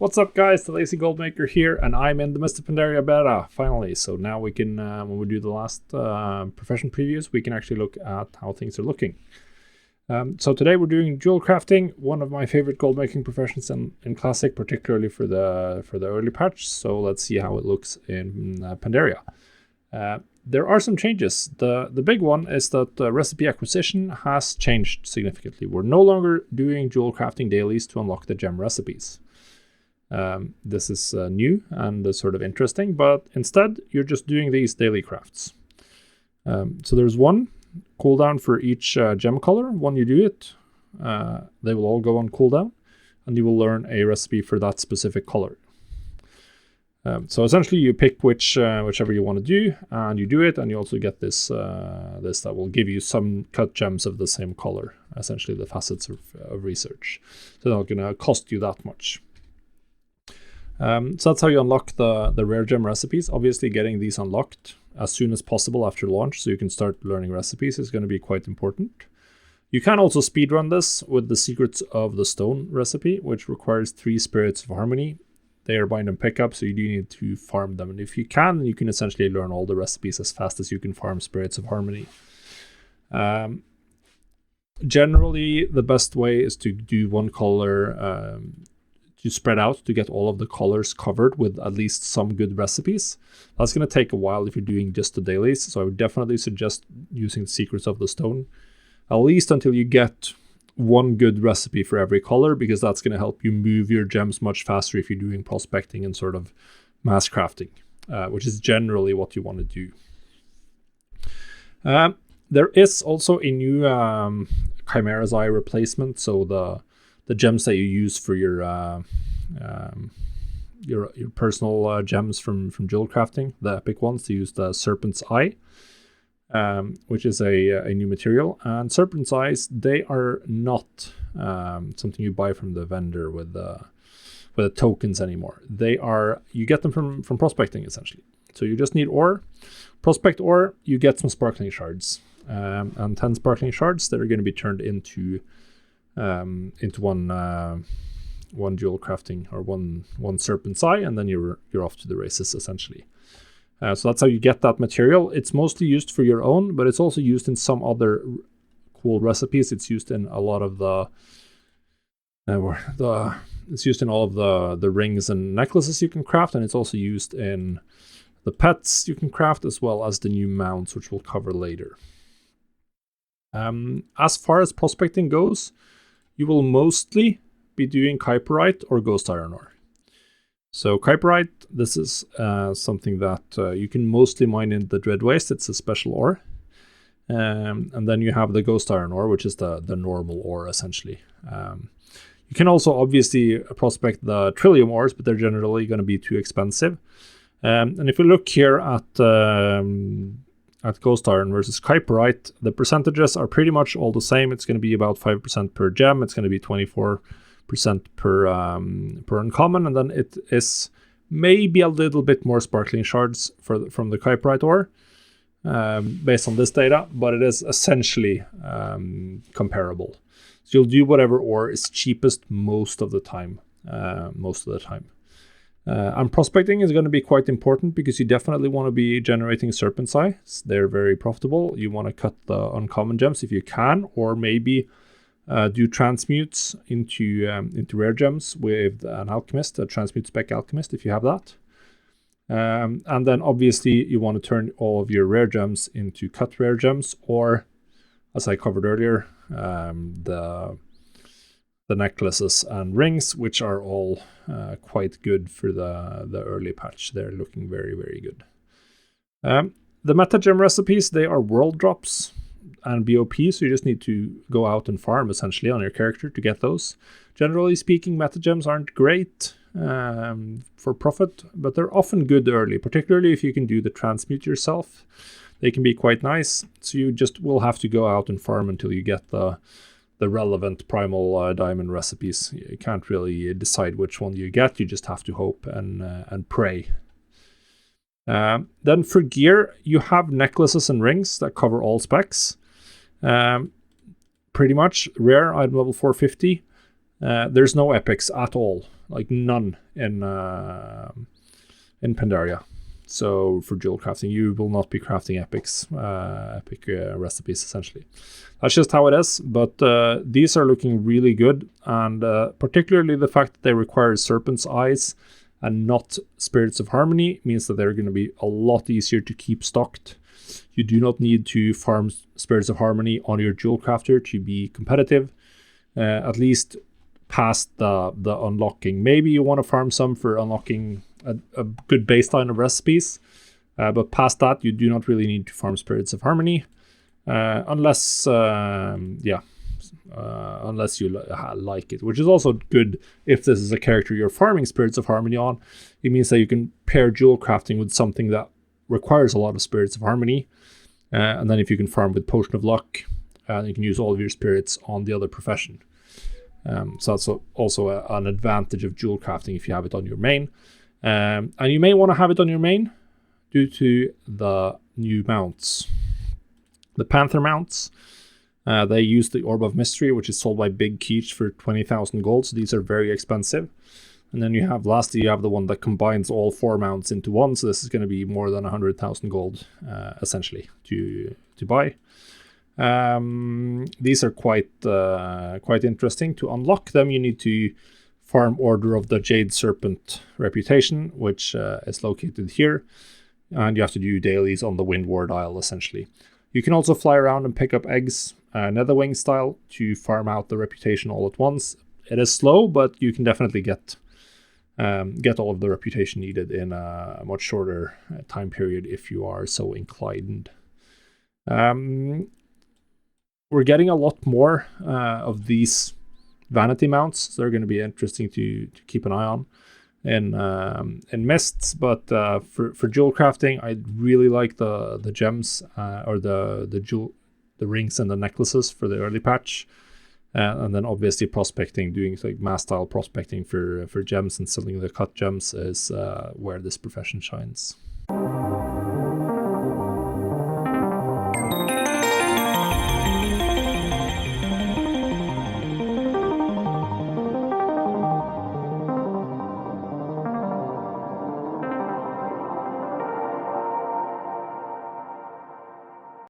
What's up, guys? The Lazy Goldmaker here, and I'm in the Mr. Pandaria beta, finally. So now we can, when we do the last profession previews, we can actually look at how things are looking. So today we're doing jewel crafting, one of my favorite gold making professions in Classic, particularly for the early patch. So let's see how it looks in Pandaria. There are some changes. The big one is that recipe acquisition has changed significantly. We're no longer doing jewel crafting dailies to unlock the gem recipes. This is new and sort of interesting, but instead you're just doing these daily crafts. So there's one cooldown for each gem color. When you do it, they will all go on cooldown, and you will learn a recipe for that specific color. So essentially you pick whichever you want to do, and you do it, and you also get this that will give you some cut gems of the same color, essentially the facets of research. So they're not going to cost you that much. So that's how you unlock the rare gem recipes. Obviously getting these unlocked as soon as possible after launch so you can start learning recipes is going to be quite important. You can also speedrun this with the Secrets of the Stone recipe, which requires 3 Spirits of Harmony. They are bind and pick up, so you do need to farm them. And if you can essentially learn all the recipes as fast as you can farm Spirits of Harmony. Generally, the best way is to do one color to spread out to get all of the colors covered with at least some good recipes. That's going to take a while if you're doing just the dailies, so I would definitely suggest using Secrets of the Stone, at least until you get one good recipe for every color, because that's going to help you move your gems much faster if you're doing prospecting and sort of mass crafting, which is generally what you want to do. There is also a new Chimera's Eye replacement, so the gems that you use for your personal gems from jewel crafting, the epic ones, to use the Serpent's Eye, which is a new material. And Serpent's Eyes, they are not something you buy from the vendor with the tokens anymore. You get them from prospecting, essentially. So you just need ore, prospect ore, you get some sparkling shards, and 10 sparkling shards that are going to be turned into one jewel crafting, or one Serpent's Eye, and then you're off to the races, essentially. So that's how you get that material. It's mostly used for your own, but it's also used in some other cool recipes. It's used in a lot of it's used in all of the rings and necklaces you can craft, and it's also used in the pets you can craft, as well as the new mounts, which we'll cover later. As far as prospecting goes, you will mostly be doing Kyperite or Ghost Iron ore. So Kyperite, this is something that you can mostly mine in the Dread Waste. It's a special ore. And then you have the Ghost Iron ore, which is the normal ore, essentially. You can also obviously prospect the Trillium ores, but they're generally going to be too expensive. And if you look here at Ghost Iron versus Kyperite, the percentages are pretty much all the same. It's going to be about 5% per gem. It's going to be 24% per uncommon, and then it is maybe a little bit more sparkling shards from the Kyperite ore, based on this data, but it is essentially comparable. So you'll do whatever ore is cheapest most of the time. And prospecting is going to be quite important, because you definitely want to be generating Serpent's Eye. They're very profitable. You want to cut the uncommon gems if you can, or maybe do transmutes into rare gems with an alchemist, a transmute spec alchemist, if you have that. And then obviously you want to turn all of your rare gems into cut rare gems, or, as I covered earlier, the necklaces and rings, which are all quite good for the early patch. They're looking very, very good. The meta gem recipes, they are world drops and BOP, so you just need to go out and farm, essentially, on your character to get those. Generally speaking, meta gems aren't great for profit, but they're often good early, particularly if you can do the transmute yourself. They can be quite nice, so you just will have to go out and farm until you get the relevant primal diamond recipes. You can't really decide which one you get. You just have to hope and pray. Then for gear, you have necklaces and rings that cover all specs. Pretty much rare, item level 450. There's no epics at all. like none in Pandaria. So for jewel crafting, you will not be crafting epic recipes essentially. That's just how it is. But these are looking really good, and particularly the fact that they require serpent's eyes and not spirits of harmony means that they're going to be a lot easier to keep stocked. You do not need to farm spirits of harmony on your jewel crafter to be competitive, at least past the unlocking. Maybe you want to farm some for unlocking a good baseline of recipes, but past that you do not really need to farm spirits of harmony, unless you like it, which is also good. If this is a character you're farming spirits of harmony on, it means that you can pair jewel crafting with something that requires a lot of spirits of harmony, and then if you can farm with potion of luck, you can use all of your spirits on the other profession. So that's also an advantage of jewel crafting if you have it on your main. And you may want to have it on your main due to the new mounts. The Panther mounts, they use the Orb of Mystery, which is sold by Big Keech for 20,000 gold, so these are very expensive. And then lastly, you have the one that combines all 4 mounts into one, so this is going to be more than 100,000 gold, essentially, to buy. These are quite interesting. To unlock them, you need to farm Order of the Jade Serpent reputation, which is located here, and you have to do dailies on the Windward Isle, essentially. You can also fly around and pick up eggs, Netherwing style, to farm out the reputation all at once. It is slow, but you can definitely get all of the reputation needed in a much shorter time period if you are so inclined. We're getting a lot more of these vanity mounts, so they're going to be interesting to keep an eye on in mists. But for jewel crafting, I really like the gems or the rings and the necklaces for the early patch, and then obviously prospecting, doing like mass style prospecting for gems and selling the cut gems is where this profession shines.